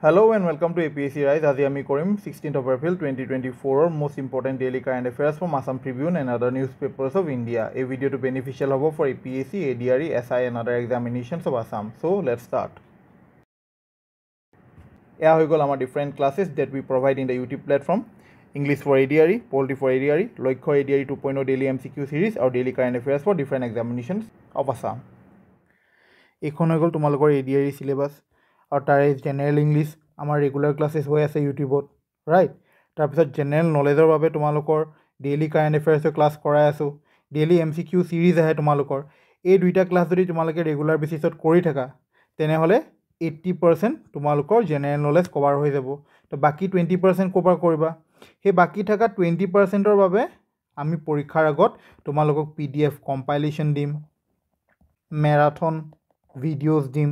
Hello and welcome to APSC Rise. আজি আমি কৰিম 16th of April 2024 most important daily current affairs from Assam Tribune and other newspapers of India. A video to beneficial hobo for APSC, ADRE, SI and other examinations of Assam. So let's start. Eya hoy gol amar different classes that we provide in the YouTube platform. English for ADRE, Polity for ADRE, Loikho ADRE 2.0 daily MCQ series or daily current affairs for different examinations of Assam. Ekhon hoy gol tumalokor ADRE syllabus. और तारे general English आमार regular classes हो आछे यूट्यूबत right तार पिছত general नलेजर बारे तुमालोकर daily current affairs class कराय आसो डेली एमसीक्यू सीरीज आहे तुमालोकर ए दुइटा क्लास जदि तुमालोके रेगुलार बेसिसत करि थाका तेने हले 80% तुमालोकर जेनेरेल नलेज कभार हो जाबो तो बाकी 20% कभार करिबा हे बाकी थाका 20% बारे आमी परीक्षार आगत तुमालोকক पीडीएफ कम्पाइलेशन दिम मैराथन भिडिओज दिम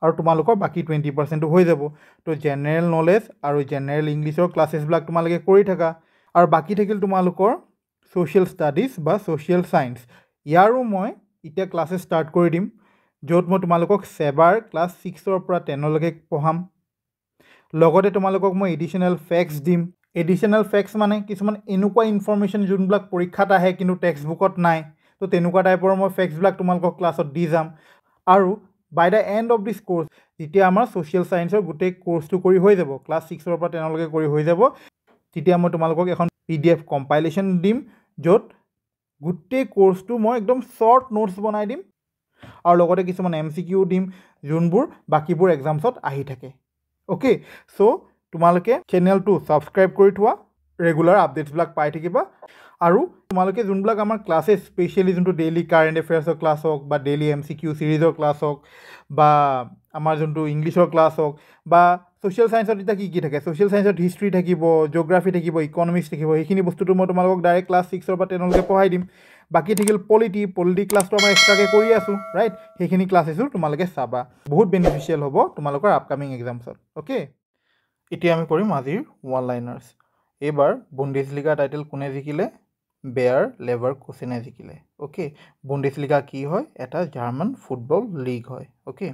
और तुमालोकर बाकी 20% हो जाबो तो जेनेरेल नलेज और जेनेरेल इंग्लिशर क्लासेस ब्लैक तुमालोके करि थाका और बाकी থাকিল तुमालोकर सोशियल स्टाडिज बा सोशियल साइंस यारो মই इटा क्लासेस स्टार्ट কৰি দিম যত মই तुमालोকক সেবাৰ ক্লাস 6 ৰ পৰা 10 লৈকে পঢ়াম লগতে तुमालोকক মই এডিশনাল ফ্যাক্টস দিম এডিশনাল ফ্যাক্টস মানে কিছুমান এনেকুৱা ইনফৰমেশন যোনবিলাক পৰীক্ষাত আহে কিন্তু টেক্সট বুকত নাই তো তেনেকুৱা টাইপৰ মই ফ্যাক্টস ব্লক तुमालोকক ক্লাছত দি যাম আৰু by the end of this course যেতিয়া আমাৰ সোশ্যাল সায়েন্সৰ গুটেই কোৰ্সটো কৰি হৈ যাব ক্লাস 6 ৰ পৰা 10 লৈকে কৰি হৈ যাব তেতিয়া মই তোমালোকক এখন পিডিএফ কম্পাইলেশন দিম যত গুটেই কোর্সটো মই একদম শর্ট নোটস বনাই দিম আৰু লগতে কিছুমান এমসিকিউ দিম যোনবোৰ বাকিবোৰ এক্সামছত আহি থাকে ওকে সো তোমালোকে চেনেলটো সাবস্ক্ৰাইব কৰি থোৱা ৰেগুলাৰ আপডেটস ব্লক পাই থাকিবা আৰু তোমালোকে যোনবিলাক আমাৰ ক্লাसेस স্পেশালি যোনটো ডেইলি কাৰেন্ট অ্যাফেয়াৰ্সৰ ক্লাস হওক বা ডেইলি এমসিকিউ সিৰিজৰ ক্লাস হওক বা আমাৰ যোনটো ইংলিশৰ ক্লাস হওক বা সোশ্যাল সায়েন্সৰ এটা কি থাকে সোশ্যাল সায়েন্সৰ হিষ্ট্ৰি থাকিব জিওগ্ৰাফি থাকিব ইকনমিক্স থাকিব এইখিনি বস্তুটো মই তোমালোকক ডাইৰেক্ট ক্লাস 6 ৰ পৰা 10 লৈকে পঢ়াই দিম বাকি থাকিল পলিটি ক্লাসটো আমাৰ এক্সট্ৰাকে কৰি আছো ৰাইট সেইখিনি ক্লাसेसও তোমালোকে চাবা বহুত বেনিফিশিয়াল হ'ব তোমালোকৰ আপকামিং এক্সামছত ওকে এতিয়া আমি কৰিম আজিৰ ওয়ান লাইনাৰ্স এবাৰ বুন্দেসলিগা টাইটেল কোনে জিকিলে বেয়াৰ লেভাৰকুসেনে জিকিলে ওকে বুন্দেসলিগা কি হয় এটা জাৰ্মান ফুটবল লিগ হয় ওকে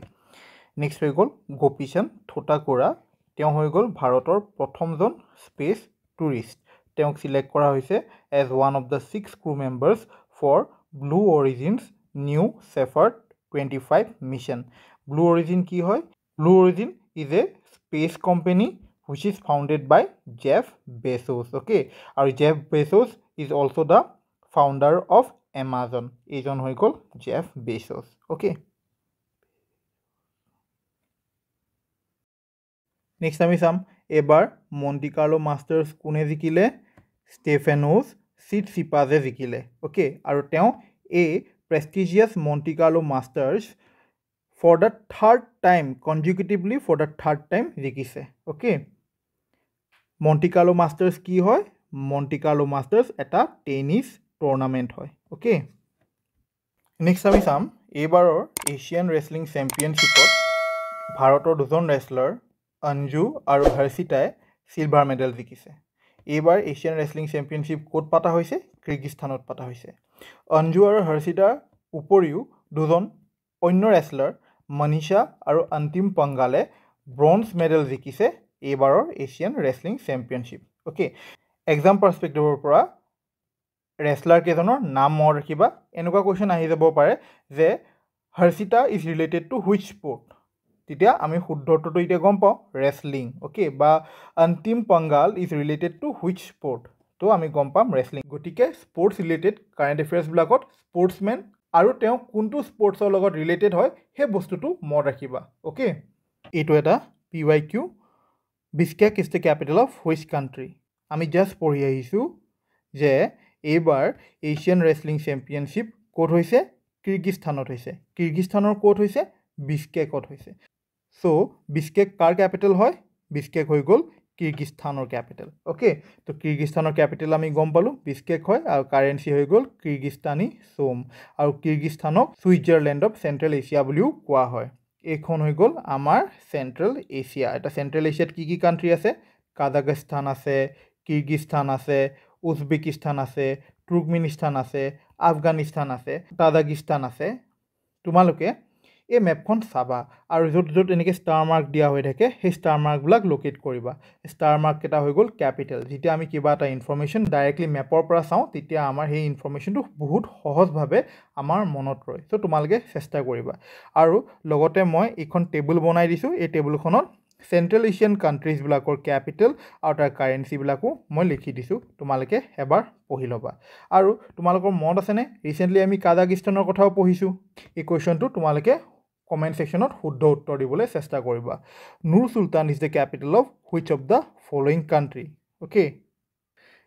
নেক্সট হৈ গ'ল গোপীচান্দ থোটাকুৰা তেওঁ হৈ গ'ল ভাৰতৰ প্ৰথমজন স্পেচ টুৰিষ্ট তেওঁক সিলেক্ট কৰা হৈছে as one of the 6 crew members for Blue Origin's New Shepard 25 mission Blue Origin কি হয় Blue Origin is a space company which is founded by Jeff Bezos okay and Jeff Bezos is also the founder of Amazon ejon hoy gol Jeff Bezos okay next ami sam ebar Monte Carlo Masters kune jikile Stefanos Tsitsipas jikile okay aru teo a prestigious Monte Carlo Masters for the third time consecutively for the third time jikise okay Monte Carlo Masters কি হয় Monte Carlo Masters এটা tennis tournament হয় okay next আমি চাম এবাৰৰ Asian ৰেসলিং চেম্পিয়নশিপত ভাৰতৰ দুজন ৰেসলাৰ অঞ্জু আৰু হৰ্ষিতাই সিলভাৰ মেডেল জিকিছে এবাৰ এছিয়ান ৰেসলিং চেম্পিয়নশিপ কোট পাতা হৈছে কিৰ্গিস্তানত পাতা হৈছে অঞ্জু আৰু হৰ্ষিতাৰ উপৰিও দুজন অন্য ৰেসলাৰ মনীষা আৰু অন্তিম পংগালে ব্ৰঞ্জ মেডেল জিকিছে এবাৰৰ এছিয়ান ৰেসলিং চেম্পিয়নশিপ ওকে এক্সাম পাৰ্সপেক্টিভৰ পৰা ৰেসলাৰ কেজনৰ নাম মনত ৰাখিবা এনেকুৱা কোৱেশ্চন আহি যাব পাৰে যে Harshita is related to which sport তেতিয়া আমি শুদ্ধটোটো এতিয়া গম পাওঁ ৰেসলিং ওকে বা অন্তিম Pongal is related to which sport তো আমি গম পাম ৰেসলিং গতিকে স্পৰ্টছ ৰিলেটেড কাৰেন্ট এফেয়াৰ্স ব্লকত স্পৰ্টছমেন আৰু তেওঁ কোনটো স্পৰ্টছৰ লগত ৰিলেটেড হয় সেই বস্তুটো মনত ৰাখিবা ওকে এইটো এটা PYQ Bishkek is the capital of which country? আমি জাস্ট পঢ়ি আহিছো যে এবাৰ এছিয়ান ৰেসলিং চেম্পিয়নশিপ কোট হৈছে কিৰ্গিস্তানত হৈছে কিৰ্গিস্তানৰ কোট হৈছে বিশকেকত হৈছে সো বিশকেক কাৰ ক্যাপিটেল হয় বিশকেক হৈ গ'ল কিৰ্গিস্তানৰ ক্যাপিটেল ওকে তো কিৰ্গিস্তানৰ ক্যাপিটেল আমি গম পালো বিশকেক হয় আৰু কাৰেন্সি হৈ গ'ল কিৰ্গিস্তানী সোম আৰু কিৰ্গিস্তানক সুইজাৰল্যান্ড অফ সেন্ট্ৰেল এছিয়া বুলিও কোৱা হয় এখন হৈ গ'ল আমাৰ সেন্ট্ৰেল এছিয়া এটা সেন্ট্ৰেল এছিয়াত কি কান্ট্ৰি আছে কাজাখস্তান আছে কিৰ্গিস্তান আছে উজবেকিস্তান আছে তুৰ্কমেনিস্তান আছে আফগানিস্তান আছে তাজিকিস্তান আছে তোমালোকে এই মেপখন চাবা আৰু য'ত য'ত এনেকৈ ষ্টাৰ মাৰ্ক দিয়া হৈ থাকে সেই ষ্টাৰ মাৰ্কবিলাক লোকেট কৰিবা ষ্টাৰ মাৰ্ক কেইটা হৈ গ'ল কেপিটেল যেতিয়া আমি কিবা এটা ইনফৰমেশ্যন ডাইৰেক্টলি মেপৰ পৰা চাওঁ তেতিয়া আমাৰ সেই ইনফৰমেশ্যনটো বহুত সহজভাৱে আমাৰ মনত ৰয় চ' তোমালোকে চেষ্টা কৰিবা আৰু লগতে মই এইখন টেবুল বনাই দিছোঁ এই টেবুলখনত চেণ্ট্ৰেল এছিয়ান কাণ্ট্ৰিজবিলাকৰ কেপিটেল আৰু তাৰ কাৰেঞ্চিবিলাকো মই লিখি দিছোঁ তোমালোকে এবাৰ পঢ়ি ল'বা আৰু তোমালোকৰ মনত আছেনে ৰিচেণ্টলি আমি কাজাকিস্তানৰ কথাও পঢ়িছোঁ এই কুৱেশ্যনটো তোমালোকে কমেণ্ট ছেকশ্যনত শুদ্ধ উত্তৰ দিবলৈ চেষ্টা কৰিবা Nur Sultan is the capital of which of the following country okay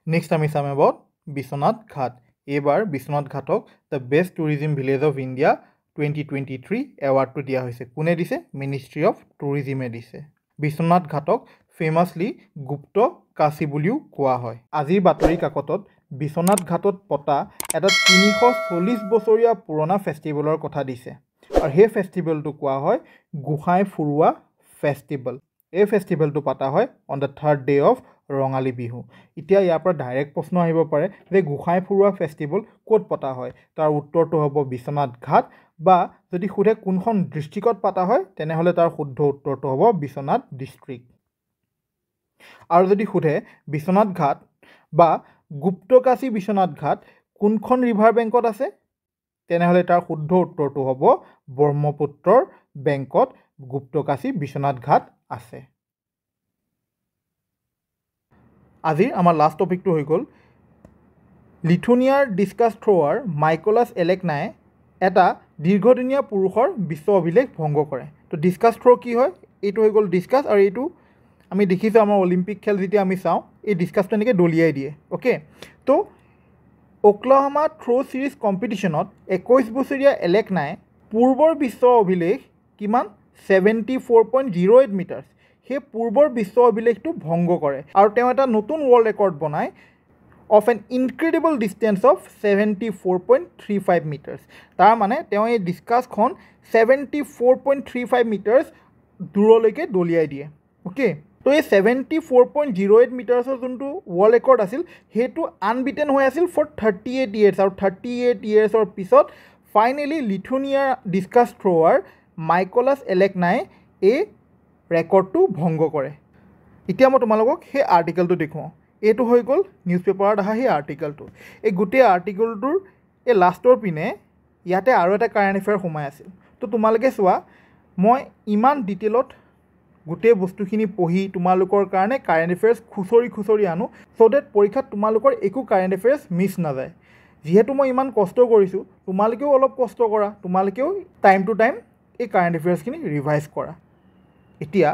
next আমি চাম এবাউট বিশ্বনাথ ঘাট এইবাৰ বিশ্বনাথ ঘাটক the best tourism village of India 2023 এৱাৰ্ডটো দিয়া হৈছে কোনে দিছে মিনিষ্ট্ৰী অফ টুৰিজিমে দিছে বিশ্বনাথ ঘাটক ফেমাছলি গুপ্ত কাশী বুলিও কোৱা হয় আজিৰ বাতৰি কাকতত বিশ্বনাথ ঘাটত পতা এটা 340 বছৰীয়া পুৰণা ফেষ্টিভেলৰ কথা দিছে আৰু সেই ফেষ্টিভেলটো কোৱা হয় গোসাঁই ফুৰোৱা ফেষ্টিভেল এই ফেষ্টিভেলটো পতা হয় on the 3rd day of Rongali Bihu এতিয়া ইয়াৰ পৰা ডাইৰেক্ট প্ৰশ্ন আহিব পাৰে যে গোসাঁই ফুৰোৱা ফেষ্টিভেল ক'ত পতা হয় তাৰ উত্তৰটো হ'ব বিশ্বনাথ ঘাট বা যদি সোধে কোনখন ডিষ্ট্ৰিক্টত পতা হয় তেনেহ'লে তাৰ শুদ্ধ উত্তৰটো হ'ব বিশ্বনাথ ডিষ্ট্ৰিক্ট আৰু যদি সোধে বিশ্বনাথ ঘাট বা গুপ্তকাশী বিশ্বনাথ ঘাট কোনখন ৰিভাৰ বেংকত আছে তেনেহ'লে তাৰ শুদ্ধ উত্তৰটো হ'ব ব্ৰহ্মপুত্ৰৰ বেংকত গুপ্তকাশী বিশ্বনাথ ঘাট আছে আজিৰ আমাৰ লাষ্ট টপিকটো হৈ গ'ল লিথুনিয়াৰ ডিস্কাছ থ্ৰ'ৱাৰ মাইকলাছ এলেকনাই এটা দীৰ্ঘদিনীয়া পুৰুষৰ বিশ্ব অভিলেখ ভংগ কৰে তো ডিস্কাছ থ্ৰ' কি হয় এইটো হৈ গ'ল ডিস্কাছ আৰু এইটো আমি দেখিছোঁ আমাৰ অলিম্পিক খেল যেতিয়া আমি চাওঁ এই ডিস্কাছটো এনেকৈ দলিয়াই দিয়ে অ'কে তো ওকলাহোমা থ্ৰ' ছিৰিজ কম্পিটিশ্যনত 21 বছৰীয়া এলেকনাই পূৰ্বৰ বিশ্ব অভিলেখ কিমান 74.08 মিটাৰ্ছ সেই পূৰ্বৰ বিশ্ব অভিলেখটো ভংগ কৰে আৰু তেওঁ এটা নতুন ৱৰ্ল্ড ৰেকৰ্ড বনায় of an incredible distance of 74.35 meters তাৰ মানে তেওঁ এই ডিস্কাছখন 74.35 মিটাৰ্ছ দূৰলৈকে দলিয়াই দিয়ে অ'কে তো এই 74.08 মিটাৰ্ছৰ যোনটো ৱৰ্ল্ড ৰেকৰ্ড আছিল সেইটো আনবিটেন হৈ আছিল ফৰ 38 ইয়েৰ্ছ আৰু 38 ইয়েৰ্ছৰ পিছত ফাইনেলি লিথুনিয়াৰ ডিস্কাছ থ্ৰ'ৱাৰ মাইকলাছ এলেকনাই এই ৰেকৰ্ডটো ভংগ কৰে এতিয়া মই তোমালোকক সেই আৰ্টিকেলটো দেখুৱাওঁ এইটো হৈ গ'ল নিউজ পেপাৰত অহা সেই আৰ্টিকেলটো এই গোটেই আৰ্টিকেলটোৰ এই লাষ্টৰ পিনে ইয়াতে আৰু এটা কাৰেণ্ট এফেয়াৰ সোমাই আছিল তো তোমালোকে চোৱা মই ইমান ডিটেইলত গোটেই বস্তুখিনি পঢ়ি তোমালোকৰ কাৰণে কাৰেণ্ট এফেয়াৰ্ছ খুচৰি আনো চ' ডেট পৰীক্ষাত তোমালোকৰ একো কাৰেণ্ট এফেয়াৰ্ছ মিছ নাযায় যিহেতু মই ইমান কষ্ট কৰিছোঁ তোমালোকেও অলপ কষ্ট কৰা তোমালোকেও টাইম টু টাইম এই কাৰেণ্ট এফেয়াৰ্ছখিনি ৰিভাইজ কৰা এতিয়া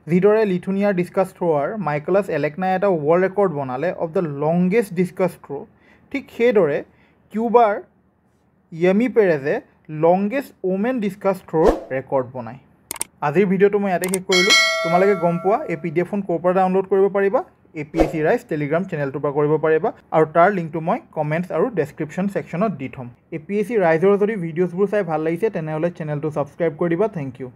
যিদৰে লিথুনিয়াৰ ডিস্কাছ থ্ৰ'ৱাৰ মাইকলাছ এলেকনাই এটা ৱৰ্ল্ড ৰেকৰ্ড বনালে of the longest discus throw' ঠিক সেইদৰে কিউবাৰ য়েমি পেৰেজে লংগেষ্ট ওমেন ডিস্কাছ থ্ৰ'ৰ ৰেকৰ্ড বনায় আজিৰ ভিডিঅ'টো মই ইয়াতে শেষ কৰিলোঁ তোমালোকে গম পোৱা এই PDF-খন ক'ৰ পৰা ডাউনলোড কৰিব পাৰিবা APSC ৰাইজ টেলিগ্ৰাম চেনেলটোৰ পৰা কৰিব পাৰিবা আৰু তাৰ লিংকটো মই কমেণ্টছ আৰু ডেছক্ৰিপশ্যন ছেকশ্যনত দি থ'ম APSC ৰাইজৰ যদি ভিডিঅ'ছবোৰ চাই ভাল লাগিছে তেনেহ'লে চেনেলটো ছাবস্ক্ৰাইব কৰি দিবা থেংক ইউ